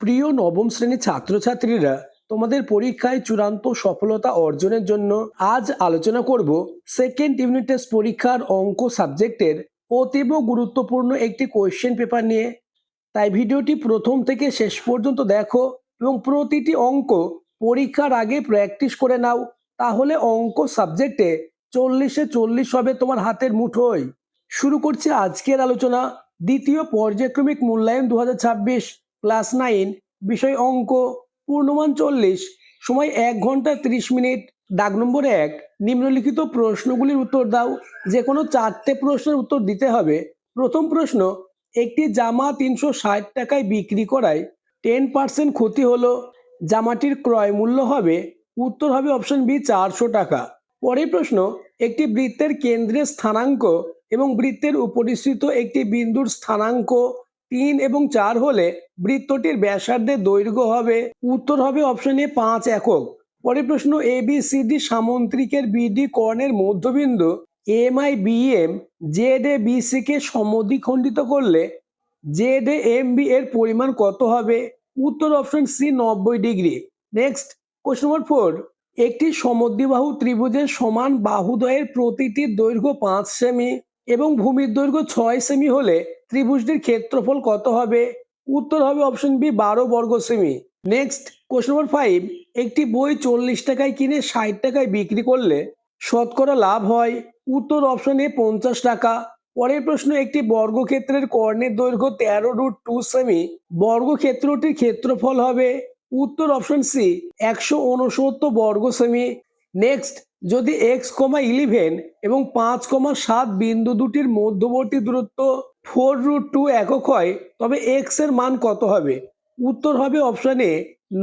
প্রিয় নবম শ্রেণীর ছাত্রছাত্রীরা, তোমাদের পরীক্ষায় চূড়ান্ত সফলতা অর্জনের জন্য আজ আলোচনা করব সেকেন্ড ইউনিট টেস্ট পরীক্ষার অঙ্ক সাবজেক্টের অতীব গুরুত্বপূর্ণ একটি কোয়েশ্চেন পেপার নিয়ে। তাই ভিডিওটি প্রথম থেকে শেষ পর্যন্ত দেখো এবং প্রতিটি অঙ্ক পরীক্ষার আগে প্র্যাকটিস করে নাও, তাহলে অঙ্ক সাবজেক্টে 40-এ 40 হবে তোমার হাতের মুঠোয়। শুরু করছি আজকের আলোচনা। দ্বিতীয় পর্যায়ক্রমিক মূল্যায়ন 2026 ক্লাস 9, বিষয় অঙ্ক, পূর্ণমান 40, সময় 1 ঘন্টা 30 মিনিট। দাগ নম্বর 1, নিম্নলিখিত প্রশ্নগুলির উত্তর দাও। যে কোনো 4টে প্রশ্নের উত্তর দিতে হবে। প্রথম প্রশ্ন, একটি জামা 360 টাকায় বিক্রি করায় 10% ক্ষতি হলো, জামাটির ক্রয় মূল্য হবে? উত্তর হবে অপশন বি 400 টাকা। পরের প্রশ্ন, একটি বৃত্তের কেন্দ্রের স্থানাঙ্ক এবং বৃত্তের উপরিস্থিত একটি বিন্দুর স্থানাঙ্ক 3 এবং 4 হলে বৃত্তটির ব্যাসার্ধের দৈর্ঘ্য হবে? উত্তর হবে অপশন এ 5 একক। পরের প্রশ্ন, এ বি সি ডি সামন্ত্রিকের বিডি কর্ণের মধ্যবিন্দু M I B M Z A B C কে সমদ্বিখণ্ডিত করলে জেড এ এম বি এর পরিমাণ কত হবে? উত্তর option C 90 degree. Next, question number 4, একটি সমদ্বিবাহু ত্রিভুজের সমান বাহুদ্বয়ের প্রতিটির দৈর্ঘ্য 5 সেমি এবং ভূমির দৈর্ঘ্য 6 সেমি হলে ত্রিভুজটির ক্ষেত্রফল কত হবে? উত্তর হবে অপশন বি 12 বর্গ সেমি। নেক্সট, কোশ্চেন নম্বর 5, একটি বই 40 টাকায় কিনে 60 টাকায় বিক্রি করলে শতকরা লাভ হয়? উত্তর অপশন এ 50 টাকা। পরের প্রশ্ন, একটি বর্গক্ষেত্রের কর্ণের দৈর্ঘ্য 13√2 সেমি, বর্গক্ষেত্রটির ক্ষেত্রফল হবে? উত্তর অপশন সি 169 বর্গ সেমি। নেক্সট, যদি x,11 এবং 5,7 বিন্দু দুটির মধ্যবর্তী দূরত্ব 4√2 একক হয়, তবে x এর মান কত হবে? উত্তর হবে অপশন এ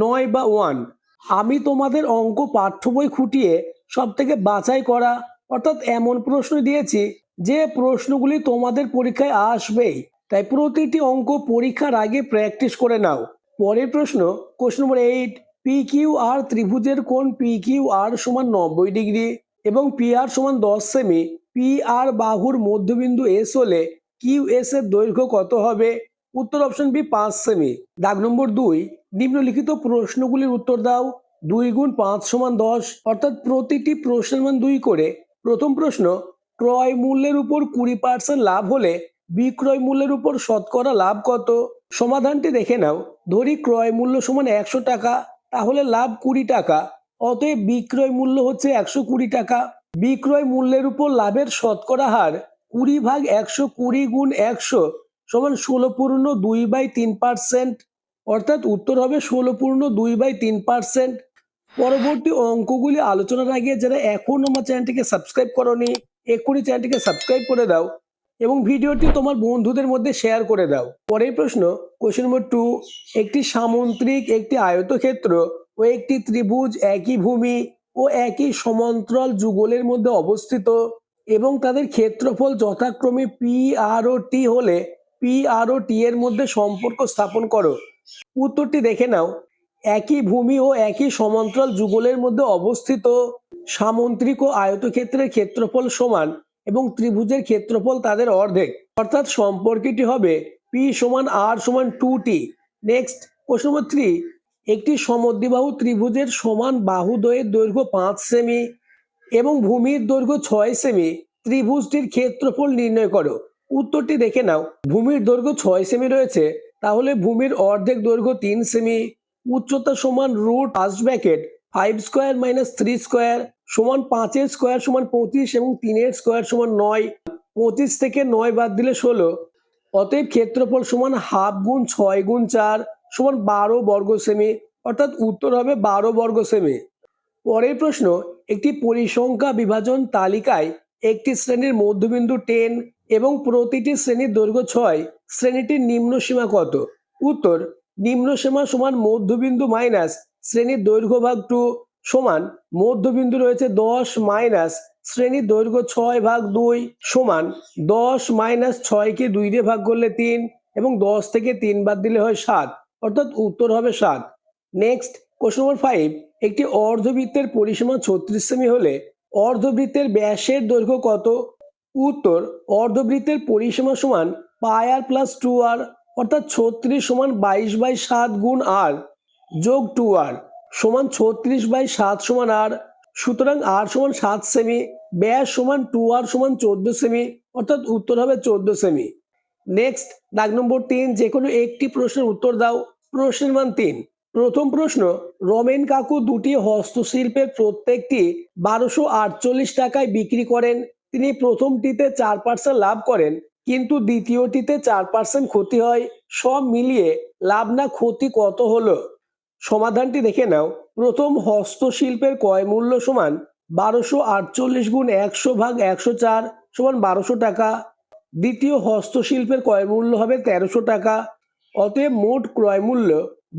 9 বা 1। আমি তোমাদের অঙ্ক পাঠ্য বই খুঁটিয়ে সব থেকে বাছাই করা অর্থাৎ এমন প্রশ্ন দিয়েছি যে প্রশ্নগুলি তোমাদের পরীক্ষায় আসবেই, তাই প্রতিটি অঙ্ক পরীক্ষার আগে প্র্যাকটিস করে নাও। পরের প্রশ্ন, question number 8, P Q R ত্রিভুজের কোণ পি কিউ আর সমান 90 ডিগ্রি এবং পি আর সমান 10 সেমি, পি আর বাহুর মধ্যবিন্দু এস হলে কিউ এস এর দৈর্ঘ্য কত হবে? উত্তর অপশন বি 5 সেমি। দাগ নম্বর 2, নিম্নলিখিত প্রশ্নগুলির উত্তর দাও। 2 গুণ 5 সমান 10, অর্থাৎ প্রতিটি প্রশ্নের মান 2 করে। প্রথম প্রশ্ন, ক্রয় মূল্যের উপর 20% লাভ হলে বিক্রয় মূল্যের উপর শতকরা লাভ কত? সমাধানটি দেখে নাও। ধরি ক্রয় মূল্য সমান 100 টাকা, তাহলে লাভ 20 টাকা, অতএব বিক্রয় মূল্য হচ্ছে 120 টাকা। বিক্রয় মূল্যের উপর লাভের শতকরা হার 20/120 গুণ 100 সমান 16.2/3%, অর্থাৎ উত্তর হবে 16.2/3%। পরবর্তী অঙ্কগুলি আলোচনার আগে যারা এখন আমার চ্যানেলটিকে সাবস্ক্রাইব করোনি, এক্ষুনি চ্যানেলটিকে সাবস্ক্রাইব করে দাও এবং ভিডিওটি তোমার বন্ধুদের মধ্যে শেয়ার করে দাও। পরের প্রশ্ন, কোশ্চেন নম্বর 2, একটি সামন্ত্রিক, একটি আয়তক্ষেত্র ও একটি ত্রিভুজ একই ভূমি ও একই সমান্তরাল যুগলের মধ্যে অবস্থিত এবং তাদের ক্ষেত্রফল যথাক্রমে পি আর ও টি হলে পি আর ও টি এর মধ্যে সম্পর্ক স্থাপন করো। উত্তরটি দেখে নাও। একই ভূমি ও একই সমান্তরাল যুগলের মধ্যে অবস্থিত সামন্ত্রিক ও আয়তক্ষেত্রের ক্ষেত্রফল সমান এবং ত্রিভুজের ক্ষেত্রফল তাদের অর্ধেক, অর্থাৎ সম্পর্কটি হবে পি সমান আর সমান 2t। নেক্সট, কোশ্চেন নম্বর 3, একটি সমদ্বিবাহু ত্রিভুজের সমান বাহুদ্বয়ের দৈর্ঘ্য 5 সেমি এবং ভূমির দৈর্ঘ্য 6 সেমি, ত্রিভুজটির ক্ষেত্রফল নির্ণয় করো। উত্তরটি দেখে নাও। ভূমির দৈর্ঘ্য 6 সেমি রয়েছে, তাহলে ভূমির অর্ধেক দৈর্ঘ্য 3 সেমি, উচ্চতা সমান root first bracket 5 square minus 3 square সমান 5 স্কোয়ার সমান 25 এবং 3 স্কোয়ার সমান 9, 25 থেকে 9 বাদ দিলে 16, অতএব ক্ষেত্রফল সমান হাফ গুণ 6 গুণ 4 সমান 12 বর্গ সেমি, অর্থাৎ উত্তর হবে 12 বর্গ সেমি। পরের প্রশ্ন, একটি পরিসংখ্যা বিভাজন তালিকায় একটি শ্রেণীর মধ্যবিন্দু 10 এবং প্রতিটি শ্রেণীর দৈর্ঘ্য 6, শ্রেণীটির নিম্ন সীমা কত? উত্তর, নিম্ন সীমা সমান মধ্যবিন্দু মাইনাস শ্রেণীর দৈর্ঘ্য ভাগ 2 সমান মধ্যবিন্দু রয়েছে 10 মাইনাস শ্রেণীর দৈর্ঘ্য 6 ভাগ 2 সমান 10 মাইনাস 6কে 2 দিয়ে ভাগ করলে 3 এবং 10 থেকে 3 বাদ দিলে হয় 7, অর্থাৎ উত্তর হবে 7। নেক্সট, কোশ্চেন নম্বর 5, একটি অর্ধবৃত্তের পরিসীমা 36 সেমি হলে অর্ধবৃত্তের ব্যাসের দৈর্ঘ্য কত? উত্তর, অর্ধবৃত্তের পরিসীমা সমান পাই আর প্লাস 2r, অর্থাৎ 36 সমান 22/7 গুণ আর যোগ 2r সমান 36/7 সমান আর। সুতরাং আর সমান 7 সেমি, ব্যাস সমান 2r সমান 14 সেমি, অর্থাৎ উত্তর হবে 14 সেমি। নেক্সট দাগ নম্বর 3, যে কোনো একটি প্রশ্নের উত্তর দাও। প্রশ্নের মান 3। প্রথম প্রশ্ন, রমেন কাকু দুটি হস্তশিল্পের প্রত্যেকটি 1248 টাকায় বিক্রি করেন। তিনি প্রথমটিতে 4% লাভ করেন, কিন্তু দ্বিতীয়টিতে 4% ক্ষতি হয়। সব মিলিয়ে লাভ না ক্ষতি কত হলো? সমাধানটি দেখে নাও। প্রথম, হস্তশিল্পের ক্রয় মূল্য সমান 1248 গুণ 100 ভাগ 104 সমান 1200 টাকা। দ্বিতীয়, হস্তশিল্পের ক্রয় মূল্য হবে 1300 টাকা। অতএব মোট ক্রয় মূল্য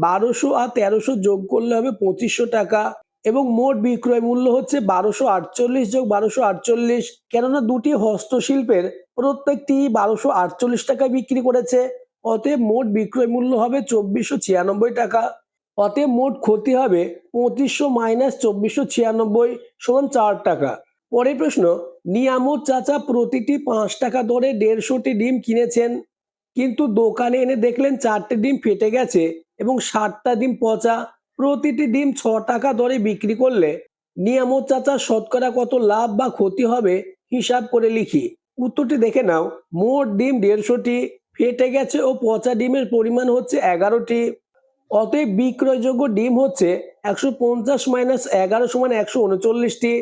1200 আর 1300 যোগ করলে হবে 2500 টাকা, এবং মোট বিক্রয় মূল্য হচ্ছে 1248 যোগ 1248, কেননা দুটি হস্তশিল্পের প্রত্যেকটি 1248 টাকায় বিক্রি করেছে। অতএব মোট বিক্রয় মূল্য হবে 2496 টাকা। অতএব মোট ক্ষতি হবে 2500 মাইনাস 2496 সমান 4 টাকা। পরের প্রশ্ন, নিয়ামত চাচা প্রতিটি 5 টাকা দরে 150টি ডিম কিনেছেন, কিন্তু দোকানে এনে দেখলেন 4টে ডিম ফেটে গেছে এবং 60টা ডিম পচা। প্রতিটি ডিম 6 টাকা দরে বিক্রি করলে নিয়ামত চাচা শতকরা কত লাভ বা ক্ষতি হবে হিসাব করে লিখি। উত্তরটি দেখে নাও। মোট ডিম 150টি, ফেটে গেছে ও পচা ডিমের পরিমাণ হচ্ছে 11টি। অতএব বিক্রয়যোগ্য ডিম হচ্ছে 150 মাইনাস 11 সমান 139টি।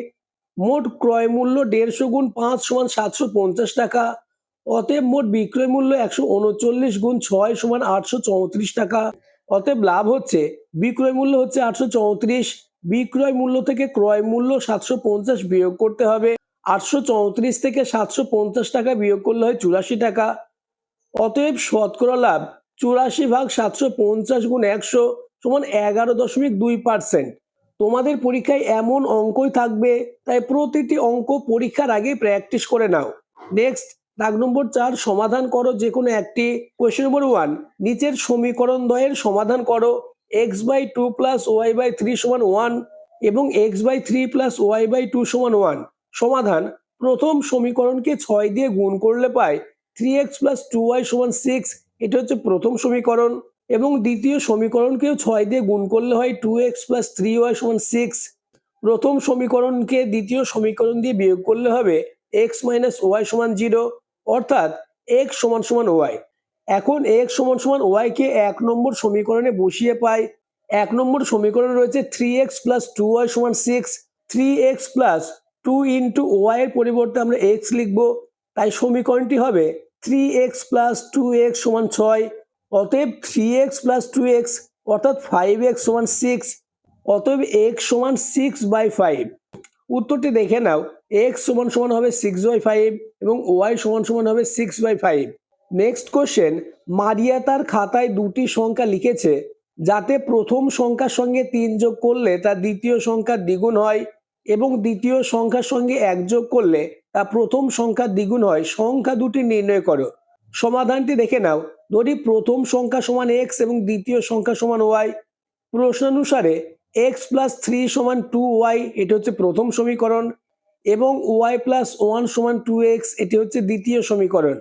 মোট ক্রয় মূল্য 150 গুণ 5 সমান 750 টাকা। অতএব মোট বিক্রয় মূল্য 139 গুণ 6 সমান 834 টাকা। অতএব লাভ হচ্ছে, বিক্রয় মূল্য হচ্ছে 834, বিক্রয় মূল্য থেকে ক্রয় মূল্য 750 বিয়োগ করতে হবে। 834 থেকে 750 টাকা বিয়োগ করলে হয় 84 টাকা। অতএব শতকরা লাভ 84 ভাগ 750 গুণ 100 সমান 11.2%। তোমাদের পরীক্ষায় এমন অঙ্কই থাকবে, তাই প্রতিটি অঙ্ক পরীক্ষার আগে প্র্যাকটিস করে নাও। নেক্সট দাগ নম্বর 4, সমাধান করো যে কোনো একটি। কোয়েশ্চেন নম্বর 1, নিচের সমীকরণ দ্বয়ের সমাধান করো। x/2 প্লাস y/3 সমান 1 এবং x/3 প্লাস y/2 সমান 1। সমাধান, প্রথম সমীকরণকে 6 দিয়ে গুণ করলে পাই 3x প্লাস 2y সমান 6, এটা হচ্ছে প্রথম সমীকরণ। এবং দ্বিতীয় সমীকরণকেও 6 দিয়ে গুণ করলে হয় 2x প্লাস 3y সমান 6। প্রথম সমীকরণকে দ্বিতীয় সমীকরণ দিয়ে বিয়োগ করলে হবে x মাইনাস ওয়াই সমান 0, অর্থাৎ x সমান সমান ওয়াই। এখন x সমান সমান ওয়াই কে 1 নম্বর সমীকরণে বসিয়ে পাই। 1 নম্বর সমীকরণে রয়েছে 3x প্লাস 2y সমান 6। 3x প্লাস 2 ইন্টু ওয়াই এর পরিবর্তে আমরা x লিখব, তাই সমীকরণটি হবে 3x প্লাস 2x সমান 6। অতএব 3x প্লাস 2x অর্থাৎ 5x সমান 6। অতএব x সমান 6/5। উত্তরটি দেখে নাও। x সমান সমান হবে 6/5 এবং y সমান সমান হবে 6/5। নেক্সট কোশ্চেন, মারিয়া তার খাতায় দুটি সংখ্যা লিখেছে, যাতে প্রথম সংখ্যার সঙ্গে 3 যোগ করলে তা দ্বিতীয় সংখ্যার দ্বিগুণ হয় এবং দ্বিতীয় সংখ্যার সঙ্গে 1 যোগ করলে তা প্রথম সংখ্যার দ্বিগুণ হয়। সংখ্যা দুটি নির্ণয় করো। সমাধানটি দেখে নাও। ধরি প্রথম সংখ্যা সমান x এবং দ্বিতীয় সংখ্যা সমান y। প্রশ্নানুসারে x প্লাস 3 সমান 2y, এটি হচ্ছে প্রথম সমীকরণ, এবং y প্লাস 1 সমান 2x, এটি হচ্ছে দ্বিতীয় সমীকরণ।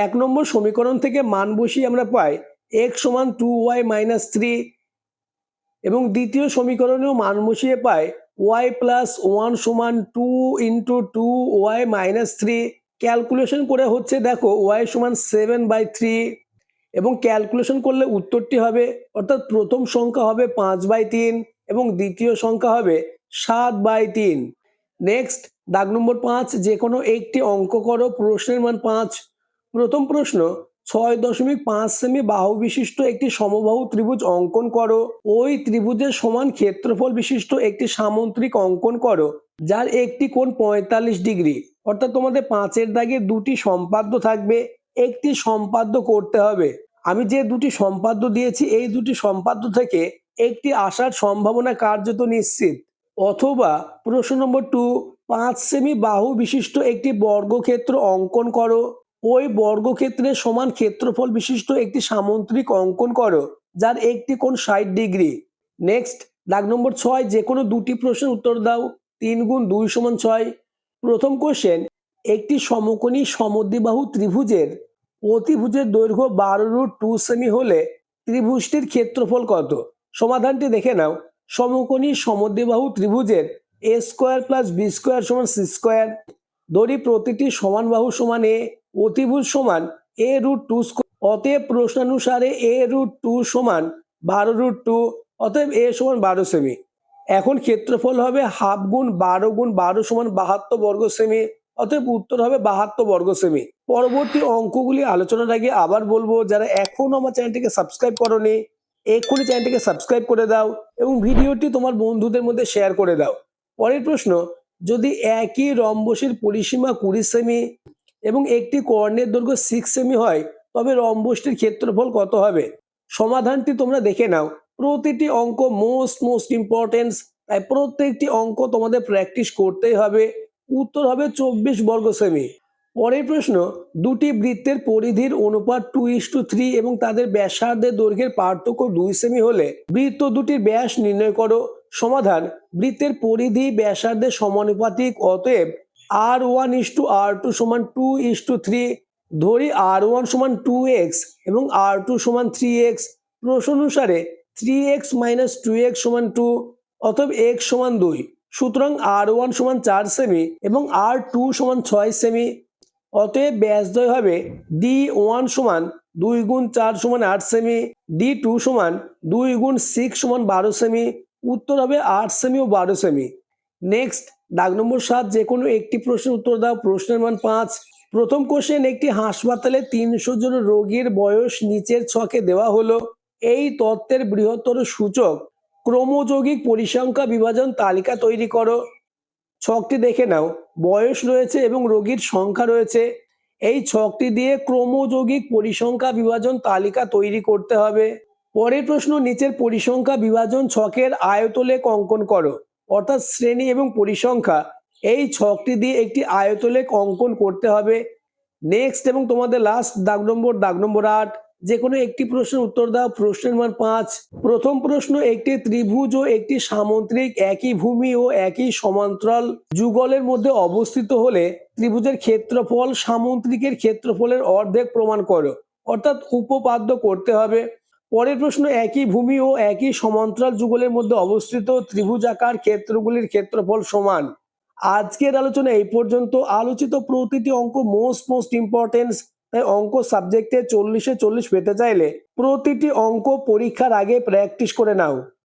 1 নম্বর সমীকরণ থেকে মান বসিয়ে আমরা পাই x সমান 2y মাইনাস 3, এবং দ্বিতীয় সমীকরণেও মান বসিয়ে পাই y প্লাস 1 সমান 2 ইন্টু 2y মাইনাস 3। ক্যালকুলেশন করে হচ্ছে দেখো y সমান 7/3, এবং ক্যালকুলেশন করলে উত্তরটি হবে, অর্থাৎ প্রথম সংখ্যা হবে 5/3 এবং দ্বিতীয় সংখ্যা হবে 7/3। নেক্সট দাগ নম্বর 5, যে কোনো একটি অঙ্ক করো। প্রশ্নের মান 5। প্রথম প্রশ্ন, 6.5 সেমি বাহু বিশিষ্ট একটি সমবাহু ত্রিভুজ অঙ্কন করো। ওই ত্রিভুজের সমান ক্ষেত্রফল বিশিষ্ট একটি সামুদ্রিক অঙ্কন করো, যার একটি কোণ 45 ডিগ্রি। অর্থাৎ তোমাদের 5-এর দাগে দুটি সম্পাদ্য থাকবে, একটি সম্পাদ্য করতে হবে। আমি যে দুটি সম্পাদ্য দিয়েছি, এই দুটি সম্পাদ্য থেকে একটি আসার সম্ভাবনা কার্যত নিশ্চিত। অথবা প্রশ্ন নম্বর 2, 5 সেমি বাহু বিশিষ্ট একটি বর্গক্ষেত্র অঙ্কন করো। ওই বর্গক্ষেত্রের সমান ক্ষেত্রফল বিশিষ্ট একটি সামুদ্রিক অঙ্কন করো, যার একটি কোণ 60 ডিগ্রি। নেক্সট দাগ নম্বর 6, যে কোনো দুটি প্রশ্নের উত্তর দাও। 3 গুণ 2 সমান 6। প্রথম কোশ্চেন, একটি সমকোণী সমদ্বিবাহু ত্রিভুজের অতিভুজের দৈর্ঘ্য 12√2 সেমি হলে ত্রিভুজটির ক্ষেত্রফল কত? সমাধানটি দেখে নাও। সমকোণী সমদ্বিবাহু ত্রিভুজের এ স্কোয়ার প্লাস বি স্কোয়ার সমান সি স্কোয়ার। ধরি প্রতিটি সমান বাহু সমান এ, অতিভুজ সমান a√2²। অতএব প্রশ্নানুসারে a√2 সমান 12√2, অতএব a সমান 12 সেমি। এখন ক্ষেত্রফল হবে হাফ গুণ 12 সমান 72 বর্গ সেমি, অতএব উত্তর হবে 72 বর্গ সেমি। পরবর্তী অঙ্কগুলি আলোচনার আগে আবার বলবো, যারা এখনো আমার চ্যানেলটিকে সাবস্ক্রাইব করোনি এক্ষুনি চ্যানেলটিকে সাবস্ক্রাইব করে দাও এবং ভিডিওটি তোমার বন্ধুদের মধ্যে শেয়ার করে দাও। পরের প্রশ্ন, যদি একই রম্বসের পরিসীমা 20 সেমি এবং একটি কর্ণের দৈর্ঘ্য 6 সেমি হয় তবে রম্বসটির ক্ষেত্রফল কত হবে? সমাধানটি তোমরা দেখে নাও। প্রতিটি অঙ্ক মোস্ট ইম্পর্টেন্ট, তাই প্রত্যেকটি অঙ্ক তোমাদের প্র্যাকটিস করতেই হবে। উত্তর হবে 24 বর্গ সেমি। পরের প্রশ্ন, দুটি বৃত্তের পরিধির অনুপাত 2:3 এবং তাদের ব্যাসার্ধের দৈর্ঘ্যের পার্থক্য 2 সেমি হলে বৃত্ত দুটির ব্যাস নির্ণয় করো। সমাধান, বৃত্তের পরিধি ব্যাসার্ধের সমানুপাতিক, অতএব R1:R2 সমান 2:3। ধরি R1 সমান 2x এবং R2 সমান 3x। প্রশ্ন অনুসারে 3x - 2x সমান 2, অতএব x সমান 2। সুতরাং R1 সমান 4 সেমি এবং R2 সমান 6 সেমি। অতএব ব্যাসদ্বয় হবে D1 সমান 2 গুণ 4 সমান 8 সেমি, D2 সমান 2 গুণ 6 সমান 12 সেমি। উত্তর হবে 8 সেমি ও 12 সেমি। নেক্সট, দাগ নম্বর 7, যে কোনো একটি প্রশ্নের উত্তর দাও। প্রশ্নের মান 5। প্রথম কোশ্চেন, একটি হাসপাতালে 300 জন রোগীর বয়স নিচের ছকে দেওয়া হলো। এই তত্ত্বের বৃহত্তর সূচক ক্রমযৌগিক পরিসংখ্যা বিভাজন তালিকা তৈরি করো। ছকটি দেখে নাও। বয়স রয়েছে এবং রোগীর সংখ্যা রয়েছে। এই ছকটি দিয়ে ক্রমযৌগিক পরিসংখ্যা বিভাজন তালিকা তৈরি করতে হবে। পরের প্রশ্ন, নিচের পরিসংখ্যা বিভাজন ছকের আয়তলেখ অঙ্কন করো। অর্থাৎ শ্রেণী এবং পরিসংখ্যা, এই ছকটি দিয়ে একটি আয়তলেখ অঙ্কন করতে হবে। নেক্সট এবং তোমাদের লাস্ট দাগ নম্বর 8, যে কোনো একটি প্রশ্নের উত্তর দাও। প্রশ্নের মান 5। প্রথম প্রশ্ন, একটি ত্রিভুজ ও একটি সামুদ্রিক একই ভূমি ও একই সমান্তরাল যুগলের মধ্যে অবস্থিত হলে ত্রিভুজের ক্ষেত্রফল সামুদ্রিকের ক্ষেত্রফলের অর্ধেক প্রমাণ করো। অর্থাৎ উপপাদ্য করতে হবে। পরের প্রশ্ন, একই ভূমি ও একই সমান্তরাল যুগলের মধ্যে অবস্থিত ত্রিভুজাকার ক্ষেত্রগুলির ক্ষেত্রফল সমান। আজকের আলোচনা এই পর্যন্ত। আলোচিত প্রতিটি অঙ্ক মোস্ট ইম্পর্টেন্ট, তাই অঙ্ক সাবজেক্টে 40-এ 40 পেতে চাইলে প্রতিটি অঙ্ক পরীক্ষার আগে প্র্যাকটিস করে নাও।